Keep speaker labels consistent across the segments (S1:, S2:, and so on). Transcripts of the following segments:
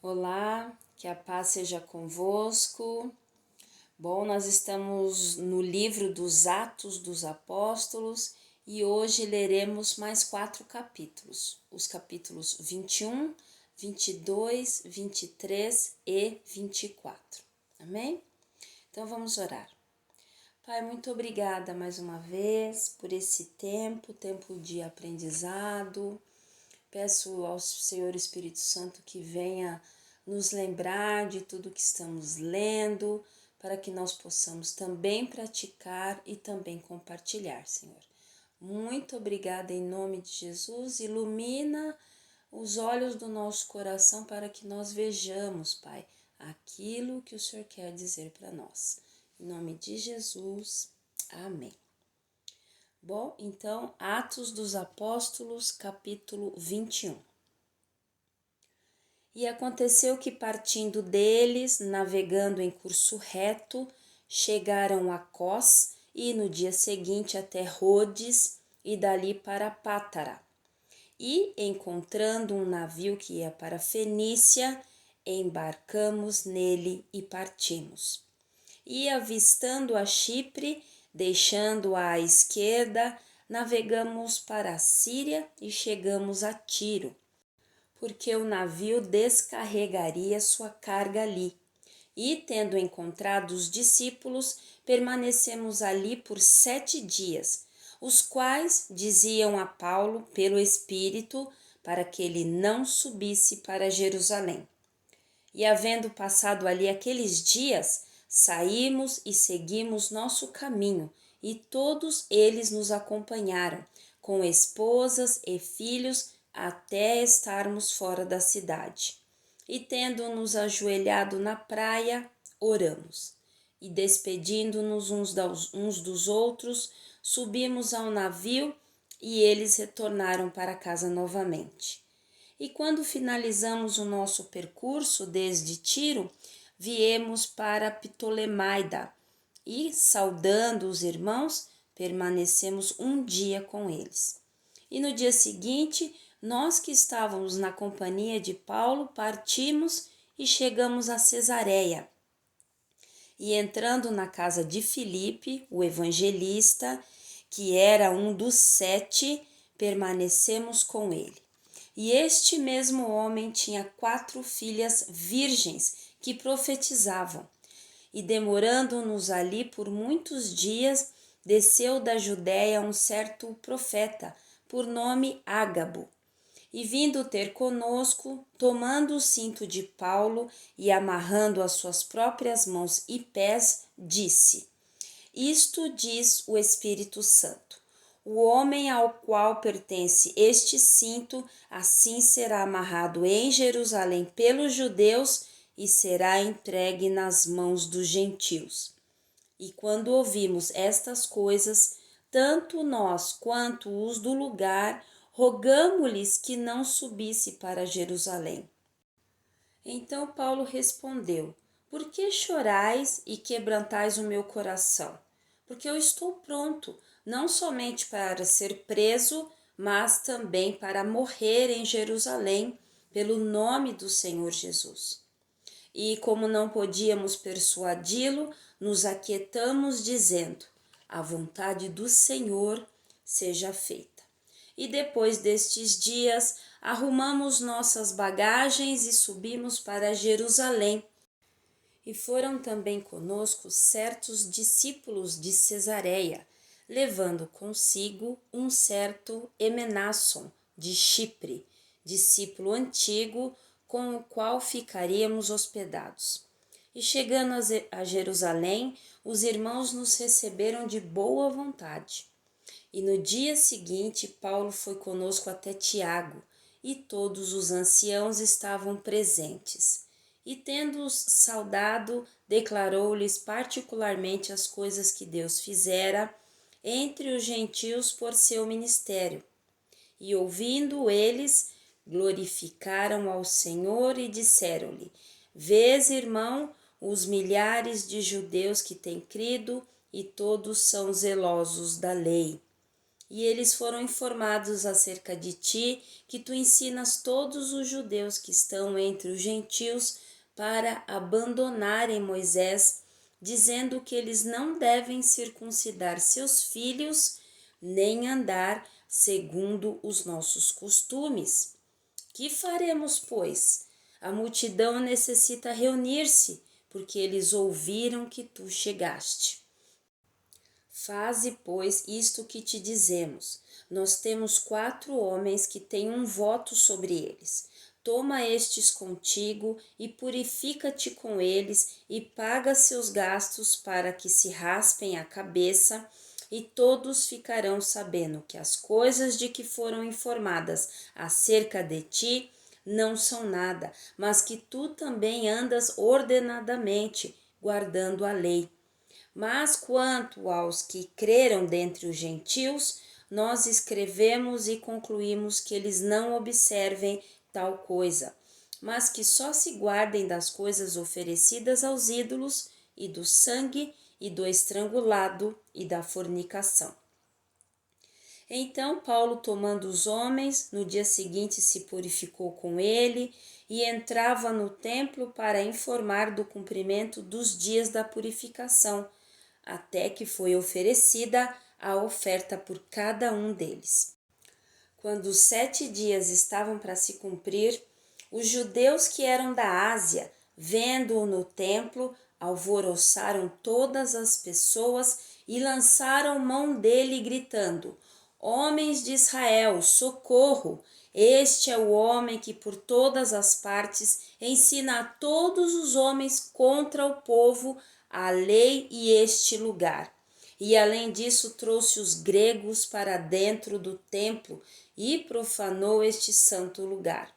S1: Olá, que a paz seja convosco. Bom, nós estamos no livro dos Atos dos Apóstolos e hoje leremos mais 4 capítulos, os capítulos 21, 22, 23 e 24. Amém? Então vamos orar. Pai, muito obrigada mais uma vez por esse tempo de aprendizado. Peço ao Senhor Espírito Santo que venha nos lembrar de tudo que estamos lendo, para que nós possamos também praticar e também compartilhar, Senhor. Muito obrigada em nome de Jesus. Ilumina os olhos do nosso coração para que nós vejamos, Pai, aquilo que o Senhor quer dizer para nós. Em nome de Jesus. Amém. Bom, então, Atos dos Apóstolos, capítulo 21. E aconteceu que, partindo deles, navegando em curso reto, chegaram a Cós e no dia seguinte até Rhodes e dali para Pátara. E, encontrando um navio que ia para Fenícia, embarcamos nele e partimos. E, avistando a Chipre, deixando-a à esquerda, navegamos para a Síria e chegamos a Tiro, porque o navio descarregaria sua carga ali. E, tendo encontrado os discípulos, permanecemos ali por 7 dias, os quais diziam a Paulo pelo Espírito para que ele não subisse para Jerusalém. E, havendo passado ali aqueles dias, saímos e seguimos nosso caminho, e todos eles nos acompanharam, com esposas e filhos, até estarmos fora da cidade. E tendo-nos ajoelhado na praia, oramos. E despedindo-nos uns dos outros, subimos ao navio e eles retornaram para casa novamente. E quando finalizamos o nosso percurso desde Tiro, viemos para Ptolemaida e, saudando os irmãos, permanecemos um dia com eles. E no dia seguinte, nós que estávamos na companhia de Paulo, partimos e chegamos a Cesareia. E entrando na casa de Filipe, o evangelista, que era um dos 7, permanecemos com ele. E este mesmo homem tinha 4 filhas virgens que profetizavam. E demorando-nos ali por muitos dias, desceu da Judéia um certo profeta, por nome Ágabo. E vindo ter conosco, tomando o cinto de Paulo e amarrando as suas próprias mãos e pés, disse: Isto diz o Espírito Santo. O homem ao qual pertence este cinto, assim será amarrado em Jerusalém pelos judeus e será entregue nas mãos dos gentios. E quando ouvimos estas coisas, tanto nós quanto os do lugar, rogamo-lhes que não subisse para Jerusalém. Então Paulo respondeu: Por que chorais e quebrantais o meu coração? Porque eu estou pronto, não somente para ser preso, mas também para morrer em Jerusalém, pelo nome do Senhor Jesus. E como não podíamos persuadi-lo, nos aquietamos, dizendo: A vontade do Senhor seja feita. E depois destes dias, arrumamos nossas bagagens e subimos para Jerusalém. E foram também conosco certos discípulos de Cesareia, levando consigo um certo Emenasson de Chipre, discípulo antigo, com o qual ficaríamos hospedados. E chegando a Jerusalém, os irmãos nos receberam de boa vontade. E no dia seguinte, Paulo foi conosco até Tiago, e todos os anciãos estavam presentes. E tendo-os saudado, declarou-lhes particularmente as coisas que Deus fizera entre os gentios por seu ministério. E ouvindo eles, glorificaram ao Senhor e disseram-lhe: Vês, irmão, os milhares de judeus que têm crido, e todos são zelosos da lei. e eles foram informados acerca de ti, que tu ensinas todos os judeus que estão entre os gentios para abandonarem Moisés, dizendo que eles não devem circuncidar seus filhos, nem andar segundo os nossos costumes. Que faremos, pois? A multidão necessita reunir-se, porque eles ouviram que tu chegaste. Faze, pois, isto que te dizemos. Nós temos 4 homens que têm um voto sobre eles. Toma estes contigo e purifica-te com eles e paga seus gastos para que se raspem a cabeça, e todos ficarão sabendo que as coisas de que foram informadas acerca de ti não são nada, mas que tu também andas ordenadamente, guardando a lei. Mas quanto aos que creram dentre os gentios, nós escrevemos e concluímos que eles não observem tal coisa, mas que só se guardem das coisas oferecidas aos ídolos, e do sangue, e do estrangulado, e da fornicação. Então Paulo, tomando os homens, no dia seguinte se purificou com ele e entrava no templo para informar do cumprimento dos dias da purificação, até que foi oferecida a oferta por cada um deles. Quando os 7 dias estavam para se cumprir, os judeus que eram da Ásia, vendo-o no templo, alvoroçaram todas as pessoas e lançaram mão dele, gritando: Homens de Israel, socorro! Este é o homem que por todas as partes ensina a todos os homens contra o povo a lei e este lugar. E além disso trouxe os gregos para dentro do templo e profanou este santo lugar.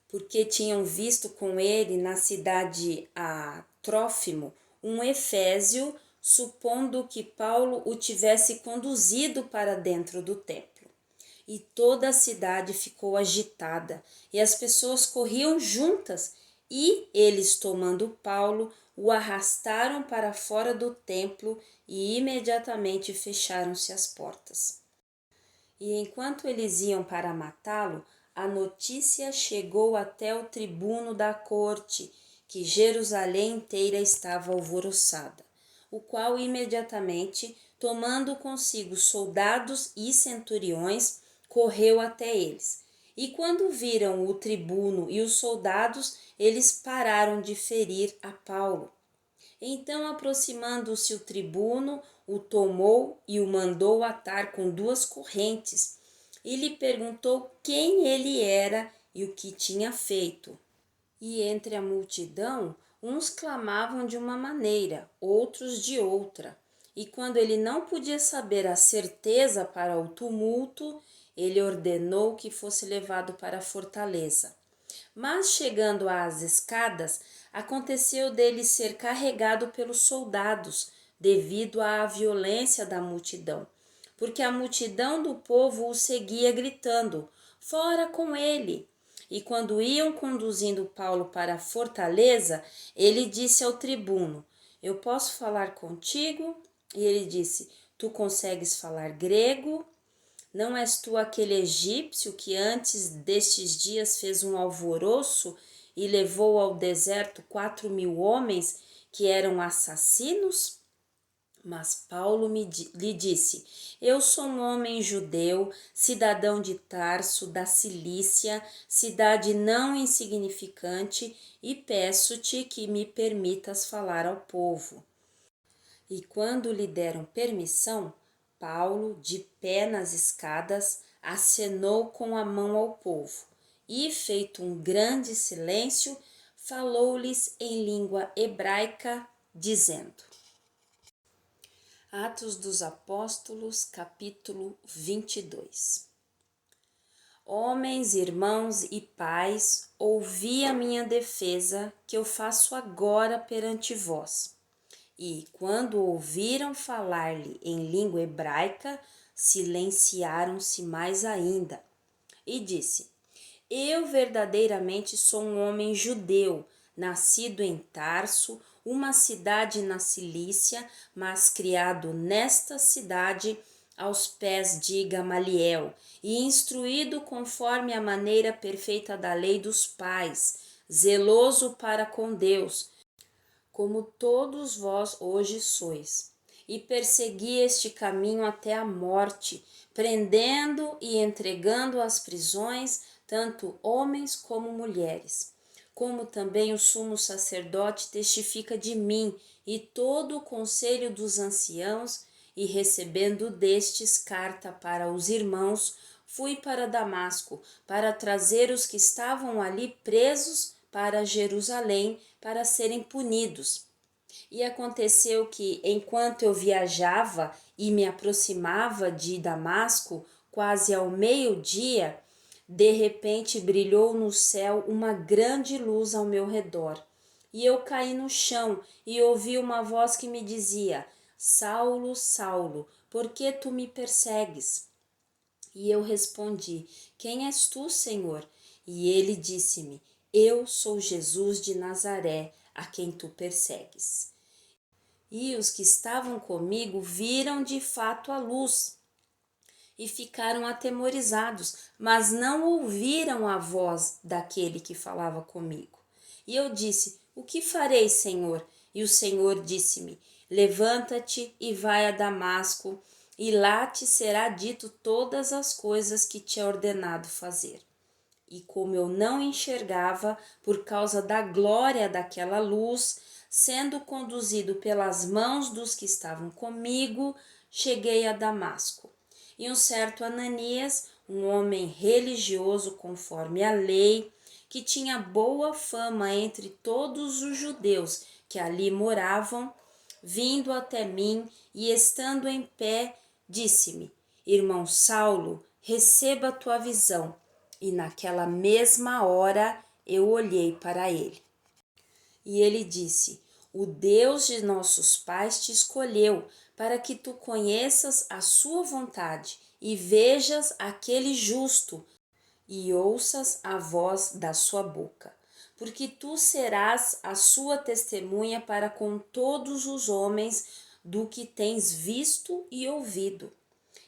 S1: Porque tinham visto com ele na cidade a Trófimo, um efésio, supondo que Paulo o tivesse conduzido para dentro do templo. E toda a cidade ficou agitada, e as pessoas corriam juntas, e eles, tomando Paulo, o arrastaram para fora do templo e imediatamente fecharam-se as portas. E enquanto eles iam para matá-lo, a notícia chegou até o tribuno da corte, que Jerusalém inteira estava alvoroçada, o qual imediatamente, tomando consigo soldados e centuriões, correu até eles. E quando viram o tribuno e os soldados, eles pararam de ferir a Paulo. Então, aproximando-se o tribuno, o tomou e o mandou atar com 2 correntes, e lhe perguntou quem ele era e o que tinha feito. E entre a multidão, uns clamavam de uma maneira, outros de outra. E quando ele não podia saber a certeza para o tumulto, ele ordenou que fosse levado para a fortaleza. Mas chegando às escadas, aconteceu dele ser carregado pelos soldados, devido à violência da multidão, porque a multidão do povo o seguia gritando: Fora com ele! E quando iam conduzindo Paulo para a fortaleza, ele disse ao tribuno: Eu posso falar contigo? E ele disse: Tu consegues falar grego? Não és tu aquele egípcio que antes destes dias fez um alvoroço e levou ao deserto 4.000 homens que eram assassinos? Mas Paulo lhe disse: Eu sou um homem judeu, cidadão de Tarso, da Cilícia, cidade não insignificante, e peço-te que me permitas falar ao povo. E quando lhe deram permissão, Paulo, de pé nas escadas, acenou com a mão ao povo e, feito um grande silêncio, falou-lhes em língua hebraica, dizendo: Atos dos Apóstolos, capítulo 22. Homens, irmãos e pais, ouvi a minha defesa que eu faço agora perante vós. E, quando ouviram falar-lhe em língua hebraica, silenciaram-se mais ainda. E disse: Eu verdadeiramente sou um homem judeu, nascido em Tarso, uma cidade na Cilícia, mas criado nesta cidade aos pés de Gamaliel, e instruído conforme a maneira perfeita da lei dos pais, zeloso para com Deus, como todos vós hoje sois. E persegui este caminho até a morte, prendendo e entregando às prisões tanto homens como mulheres. Como também o sumo sacerdote testifica de mim, e todo o conselho dos anciãos, e recebendo destes carta para os irmãos, fui para Damasco, para trazer os que estavam ali presos para Jerusalém, para serem punidos. E aconteceu que, enquanto eu viajava e me aproximava de Damasco, quase ao meio-dia, de repente brilhou no céu uma grande luz ao meu redor. E eu caí no chão e ouvi uma voz que me dizia: Saulo, Saulo, por que tu me persegues? E eu respondi: Quem és tu, Senhor? E ele disse-me: Eu sou Jesus de Nazaré, a quem tu persegues. E os que estavam comigo viram de fato a luz e ficaram atemorizados, mas não ouviram a voz daquele que falava comigo. E eu disse: O que farei, Senhor? E o Senhor disse-me: Levanta-te e vai a Damasco, e lá te será dito todas as coisas que te é ordenado fazer. E como eu não enxergava por causa da glória daquela luz, sendo conduzido pelas mãos dos que estavam comigo, cheguei a Damasco. E um certo Ananias, um homem religioso conforme a lei, que tinha boa fama entre todos os judeus que ali moravam, vindo até mim e estando em pé, disse-me: Irmão Saulo, receba a tua visão. E naquela mesma hora eu olhei para ele. E ele disse: O Deus de nossos pais te escolheu para que tu conheças a sua vontade e vejas aquele justo e ouças a voz da sua boca. Porque tu serás a sua testemunha para com todos os homens do que tens visto e ouvido.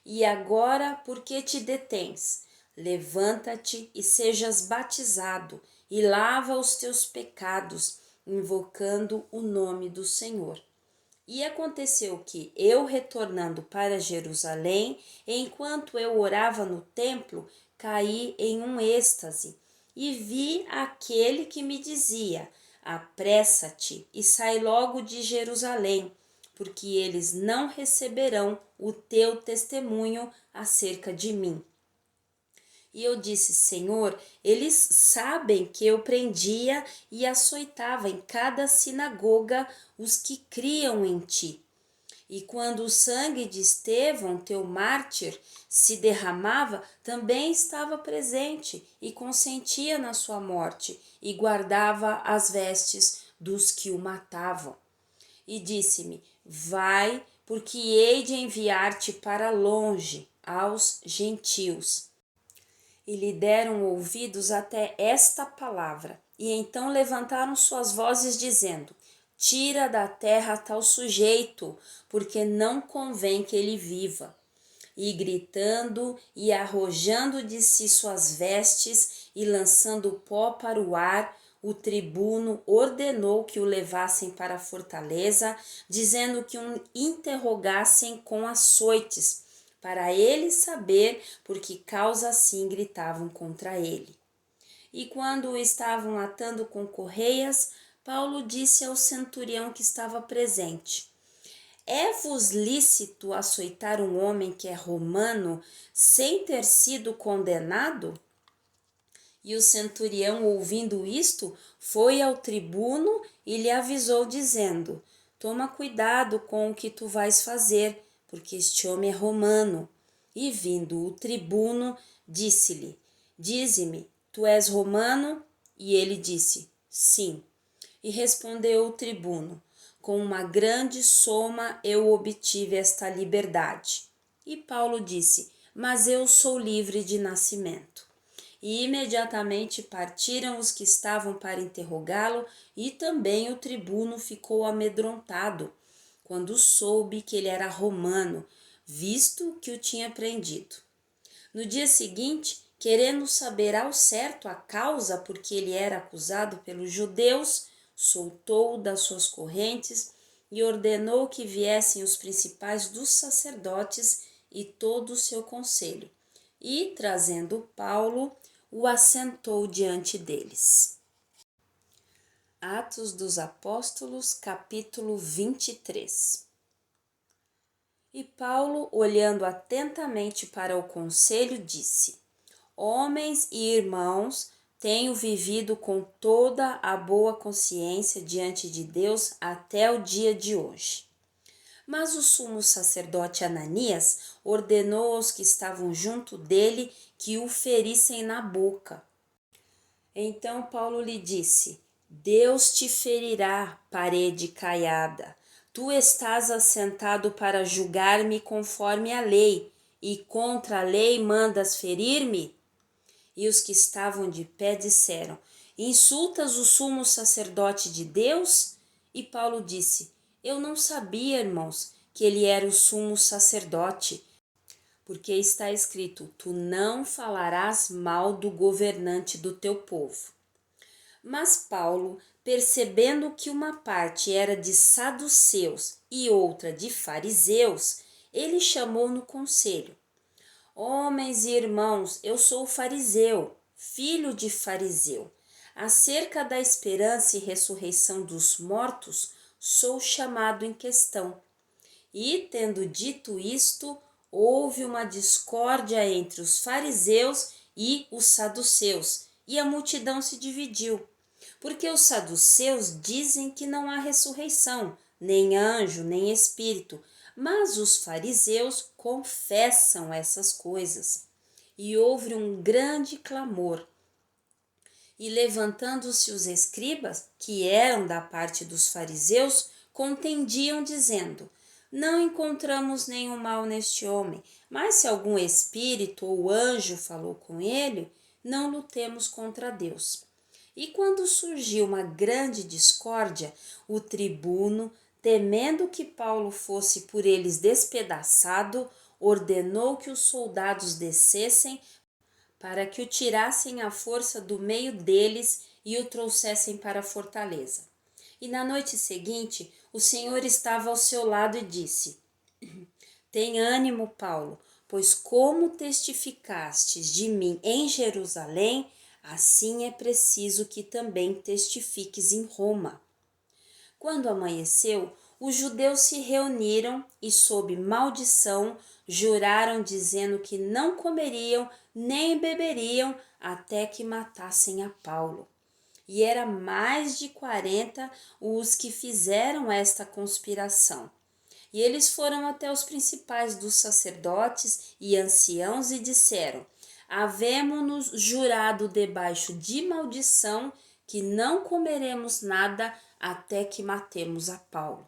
S1: E agora, por que te detens? Levanta-te e sejas batizado, e lava os teus pecados, invocando o nome do Senhor. E aconteceu que, eu retornando para Jerusalém, enquanto eu orava no templo, caí em um êxtase, e vi aquele que me dizia: Apressa-te e sai logo de Jerusalém, porque eles não receberão o teu testemunho acerca de mim. E eu disse: Senhor, eles sabem que eu prendia e açoitava em cada sinagoga os que criam em ti. E quando o sangue de Estevão, teu mártir, se derramava, também estava presente e consentia na sua morte e guardava as vestes dos que o matavam. E disse-me: Vai, porque hei de enviar-te para longe aos gentios. E lhe deram ouvidos até esta palavra. E então levantaram suas vozes, dizendo: Tira da terra tal sujeito, porque não convém que ele viva. E gritando e arrojando de si suas vestes e lançando pó para o ar, o tribuno ordenou que o levassem para a fortaleza, dizendo que o interrogassem com açoites, para ele saber por que causa assim gritavam contra ele. E quando o estavam atando com correias, Paulo disse ao centurião que estava presente: É-vos lícito açoitar um homem que é romano sem ter sido condenado? E o centurião, ouvindo isto, foi ao tribuno e lhe avisou, dizendo: Toma cuidado com o que tu vais fazer, porque este homem é romano. E vindo o tribuno, disse-lhe: Dize-me, tu és romano? E ele disse: Sim. E respondeu o tribuno: Com uma grande soma eu obtive esta liberdade. E Paulo disse: Mas eu sou livre de nascimento. E imediatamente partiram os que estavam para interrogá-lo, e também o tribuno ficou amedrontado, quando soube que ele era romano, visto que o tinha prendido. No dia seguinte, querendo saber ao certo a causa por que ele era acusado pelos judeus, soltou-o das suas correntes e ordenou que viessem os principais dos sacerdotes e todo o seu conselho. E, trazendo Paulo, o assentou diante deles. Atos dos Apóstolos, capítulo 23. E Paulo, olhando atentamente para o conselho, disse: Homens e irmãos, tenho vivido com toda a boa consciência diante de Deus até o dia de hoje. Mas o sumo sacerdote Ananias ordenou aos que estavam junto dele que o ferissem na boca. Então Paulo lhe disse: Deus te ferirá, parede caiada. Tu estás assentado para julgar-me conforme a lei, e contra a lei mandas ferir-me? E os que estavam de pé disseram: Insultas o sumo sacerdote de Deus? E Paulo disse: Eu não sabia, irmãos, que ele era o sumo sacerdote, porque está escrito: Tu não falarás mal do governante do teu povo. Mas Paulo, percebendo que uma parte era de saduceus e outra de fariseus, ele chamou no conselho: Homens e irmãos, eu sou fariseu, filho de fariseu. Acerca da esperança e ressurreição dos mortos, sou chamado em questão. E, tendo dito isto, houve uma discórdia entre os fariseus e os saduceus, e a multidão se dividiu. Porque os saduceus dizem que não há ressurreição, nem anjo, nem espírito, mas os fariseus confessam essas coisas. E houve um grande clamor. E levantando-se os escribas, que eram da parte dos fariseus, contendiam, dizendo: Não encontramos nenhum mal neste homem, mas se algum espírito ou anjo falou com ele, não lutemos contra Deus. E quando surgiu uma grande discórdia, o tribuno, temendo que Paulo fosse por eles despedaçado, ordenou que os soldados descessem para que o tirassem à força do meio deles e o trouxessem para a fortaleza. E na noite seguinte, o Senhor estava ao seu lado e disse: Tem ânimo, Paulo, pois como testificastes de mim em Jerusalém, assim é preciso que também testifiques em Roma. Quando amanheceu, os judeus se reuniram e, sob maldição, juraram, dizendo que não comeriam nem beberiam até que matassem a Paulo. E era mais de 40 os que fizeram esta conspiração. E eles foram até os principais dos sacerdotes e anciãos e disseram: Havemo-nos jurado debaixo de maldição que não comeremos nada até que matemos a Paulo.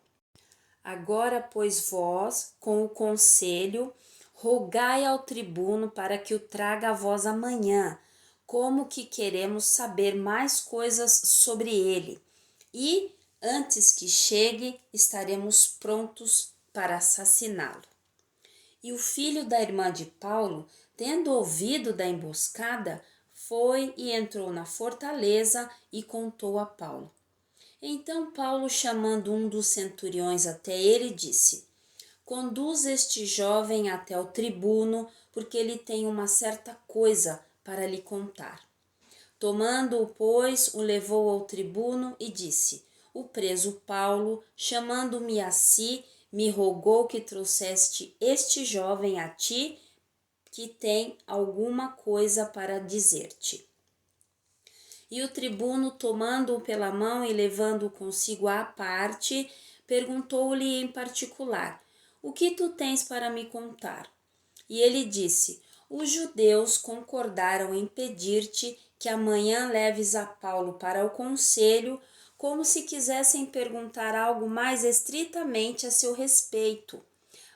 S1: Agora, pois, vós, com o conselho, rogai ao tribuno para que o traga a vós amanhã, como que queremos saber mais coisas sobre ele. E, antes que chegue, estaremos prontos para assassiná-lo. E o filho da irmã de Paulo, tendo ouvido da emboscada, foi e entrou na fortaleza e contou a Paulo. Então Paulo, chamando um dos centuriões até ele, disse: Conduz este jovem até o tribuno, porque ele tem uma certa coisa para lhe contar. Tomando-o, pois, o levou ao tribuno e disse: O preso Paulo, chamando-me a si, me rogou que trouxeste este jovem a ti, que tem alguma coisa para dizer-te. E o tribuno, tomando-o pela mão e levando-o consigo à parte, perguntou-lhe em particular: O que tu tens para me contar? E ele disse: Os judeus concordaram em pedir-te que amanhã leves a Paulo para o conselho, como se quisessem perguntar algo mais estritamente a seu respeito.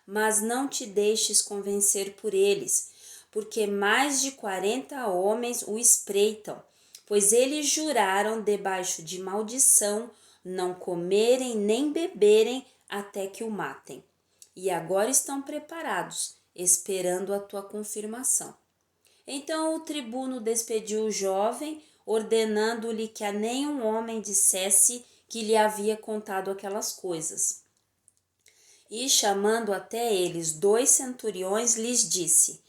S1: Mas não te deixes convencer por eles, porque mais de 40 homens o espreitam, pois eles juraram debaixo de maldição não comerem nem beberem até que o matem. e agora estão preparados, esperando a tua confirmação. Então o tribuno despediu o jovem, ordenando-lhe que a nenhum homem dissesse que lhe havia contado aquelas coisas. E chamando até eles 2 centuriões, lhes disse: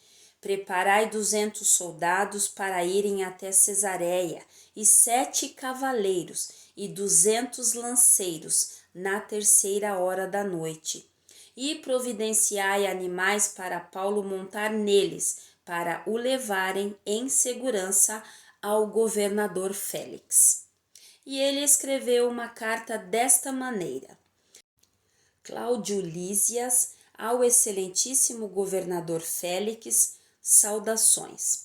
S1: Preparai 200 soldados para irem até Cesareia, e 7 cavaleiros e 200 lanceiros na 3ª hora da noite. E providenciai animais para Paulo montar neles, para o levarem em segurança ao governador Félix. E ele escreveu uma carta desta maneira: Cláudio Lísias, ao excelentíssimo governador Félix, saudações.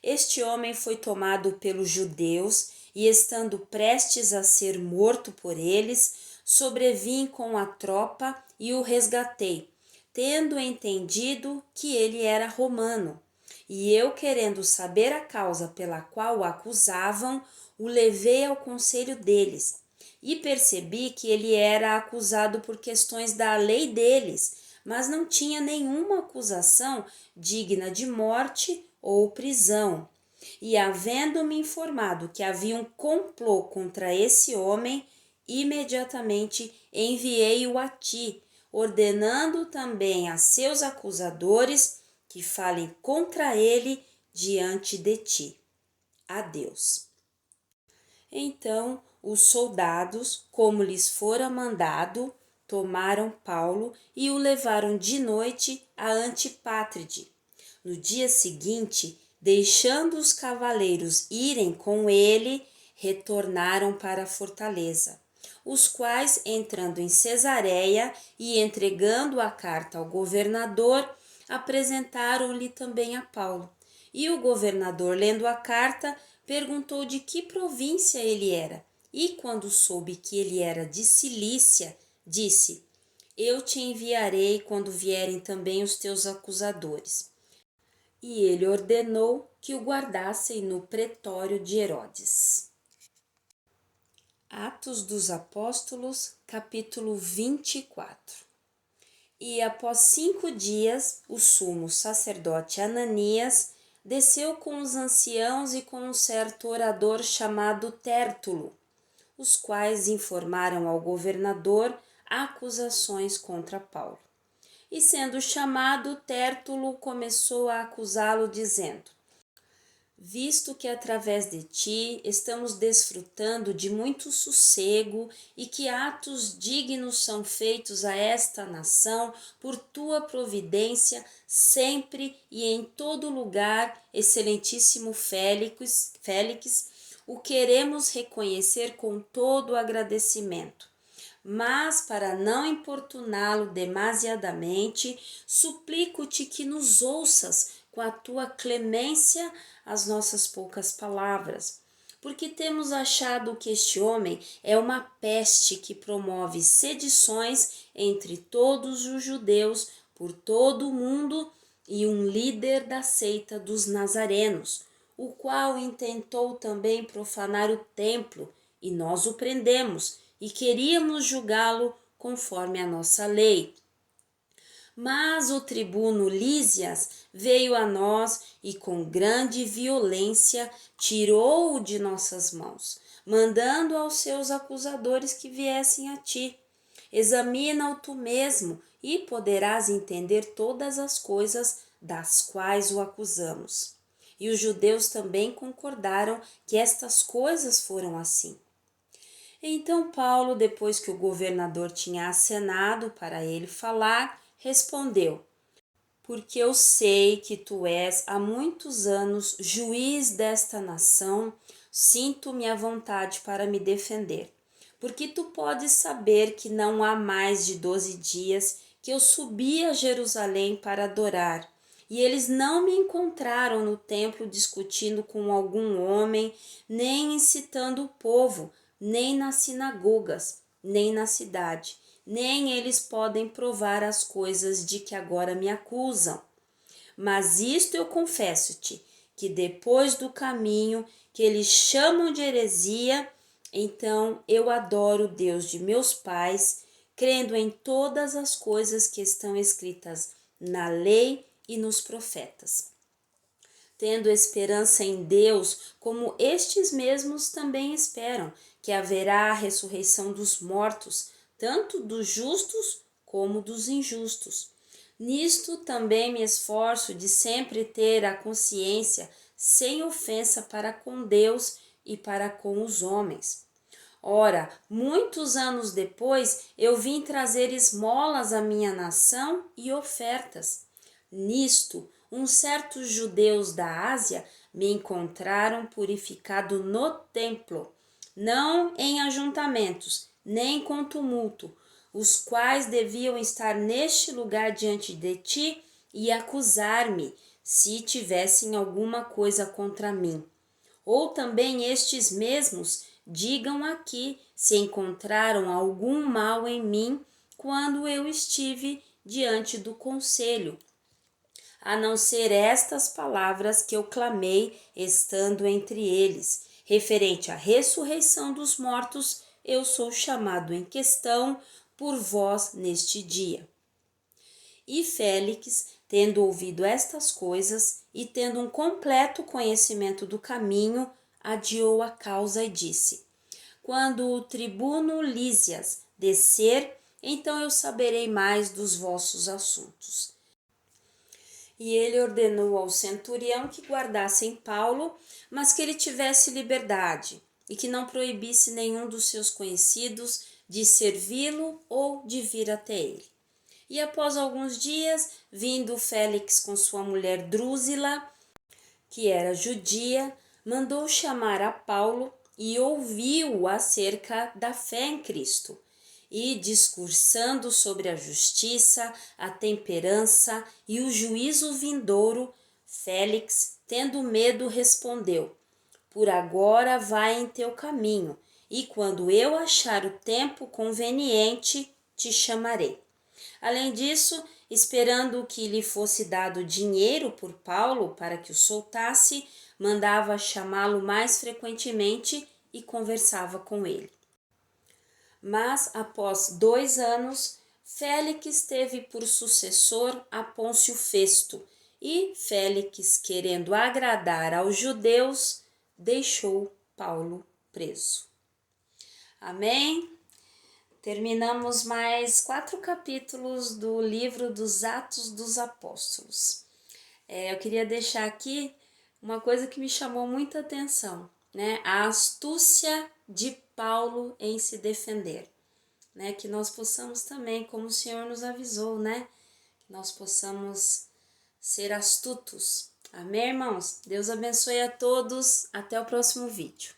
S1: Este homem foi tomado pelos judeus e, estando prestes a ser morto por eles, sobrevim com a tropa e o resgatei, tendo entendido que ele era romano. E eu, querendo saber a causa pela qual o acusavam, o levei ao conselho deles. E percebi que ele era acusado por questões da lei deles, mas não tinha nenhuma acusação digna de morte ou prisão. E havendo-me informado que havia um complô contra esse homem, imediatamente enviei-o a ti, ordenando também a seus acusadores que falem contra ele diante de ti. Adeus. Então os soldados, como lhes fora mandado, tomaram Paulo e o levaram de noite a Antipátride. No dia seguinte, deixando os cavaleiros irem com ele, retornaram para a fortaleza, os quais, entrando em Cesareia e entregando a carta ao governador, apresentaram-lhe também a Paulo. E o governador, lendo a carta, perguntou de que província ele era. E quando soube que ele era de Cilícia, disse: Eu te enviarei quando vierem também os teus acusadores. E ele ordenou que o guardassem no pretório de Herodes. Atos dos Apóstolos, capítulo 24. E após 5 dias, o sumo sacerdote Ananias desceu com os anciãos e com um certo orador chamado Tértulo, os quais informaram ao governador acusações contra Paulo. E sendo chamado, Tértulo começou a acusá-lo, dizendo: Visto que através de ti estamos desfrutando de muito sossego e que atos dignos são feitos a esta nação por tua providência, sempre e em todo lugar, excelentíssimo Félix, o queremos reconhecer com todo o agradecimento. Mas, para não importuná-lo demasiadamente, suplico-te que nos ouças com a tua clemência as nossas poucas palavras, porque temos achado que este homem é uma peste que promove sedições entre todos os judeus por todo o mundo e um líder da seita dos nazarenos, o qual intentou também profanar o templo, e nós o prendemos e queríamos julgá-lo conforme a nossa lei. Mas o tribuno Lísias veio a nós e com grande violência tirou-o de nossas mãos, mandando aos seus acusadores que viessem a ti. Examina-o tu mesmo e poderás entender todas as coisas das quais o acusamos. E os judeus também concordaram que estas coisas foram assim. Então Paulo, depois que o governador tinha acenado para ele falar, respondeu: Porque eu sei que tu és há muitos anos juiz desta nação, sinto-me à vontade para me defender. Porque tu podes saber que não há mais de 12 dias que eu subi a Jerusalém para adorar, e eles não me encontraram no templo discutindo com algum homem, nem incitando o povo, nem nas sinagogas, nem na cidade. Nem eles podem provar as coisas de que agora me acusam. Mas isto eu confesso-te, que depois do caminho que eles chamam de heresia, então eu adoro o Deus de meus pais, crendo em todas as coisas que estão escritas na lei e nos profetas, tendo esperança em Deus, como estes mesmos também esperam, que haverá a ressurreição dos mortos, tanto dos justos como dos injustos. Nisto também me esforço de sempre ter a consciência sem ofensa para com Deus e para com os homens. Ora, muitos anos depois, eu vim trazer esmolas à minha nação e ofertas. Nisto, uns certos judeus da Ásia me encontraram purificado no templo, não em ajuntamentos, nem com tumulto, os quais deviam estar neste lugar diante de ti e acusar-me, se tivessem alguma coisa contra mim. Ou também estes mesmos digam aqui se encontraram algum mal em mim quando eu estive diante do conselho, a não ser estas palavras que eu clamei estando entre eles, referente à ressurreição dos mortos, eu sou chamado em questão por vós neste dia. E Félix, tendo ouvido estas coisas e tendo um completo conhecimento do caminho, adiou a causa e disse: quando o tribuno Lísias descer, então eu saberei mais dos vossos assuntos. E ele ordenou ao centurião que guardassem Paulo, mas que ele tivesse liberdade e que não proibisse nenhum dos seus conhecidos de servi-lo ou de vir até ele. E após alguns dias, vindo Félix com sua mulher Drúzila, que era judia, mandou chamar a Paulo e ouviu-o acerca da fé em Cristo. E, discursando sobre a justiça, a temperança e o juízo vindouro, Félix, tendo medo, respondeu: por agora vai em teu caminho, e quando eu achar o tempo conveniente, te chamarei. Além disso, esperando que lhe fosse dado dinheiro por Paulo para que o soltasse, mandava chamá-lo mais frequentemente e conversava com ele. Mas, após 2 anos, Félix teve por sucessor a Pôncio Festo, e Félix, querendo agradar aos judeus, deixou Paulo preso. Amém? Terminamos mais 4 capítulos do livro dos Atos dos Apóstolos. Eu queria deixar aqui uma coisa que me chamou muita atenção, né? A astúcia de Paulo em se defender, né? Que nós possamos também, como o Senhor nos avisou, né? Que nós possamos ser astutos. Amém, irmãos? Deus abençoe a todos. Até o próximo vídeo.